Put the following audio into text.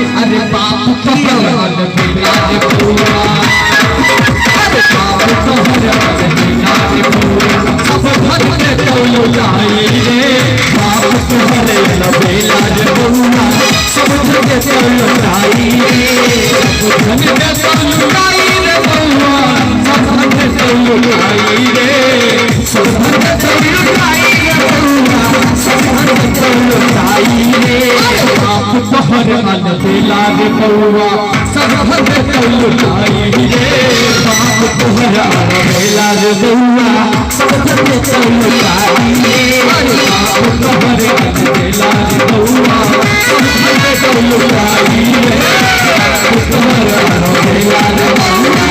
अरे बाप तोहर अलबेला रे बउआ अरे बाप तोहर अलबेला रे बउआ सब धन के तौलो जाई रे बाप तोहर अलबेला रे बउआ सब धन के तौलो जाई रे सब धन के तौलो जाई रे बउआ सब धन के तौलो जाई रे सब धन के तौलो जाई रे बउआ सब धन के तौलो जाई रे बाप तोहर अलबेला रे बउआ सब धन के तौलो जाई रे बाप तोहर अलबेला रे बउआ सब धन के तौलो जाई रे बाप तोहर अलबेला रे बउआ सब धन के तौलो जाई रे बाप तोहर अलबेला रे बउआ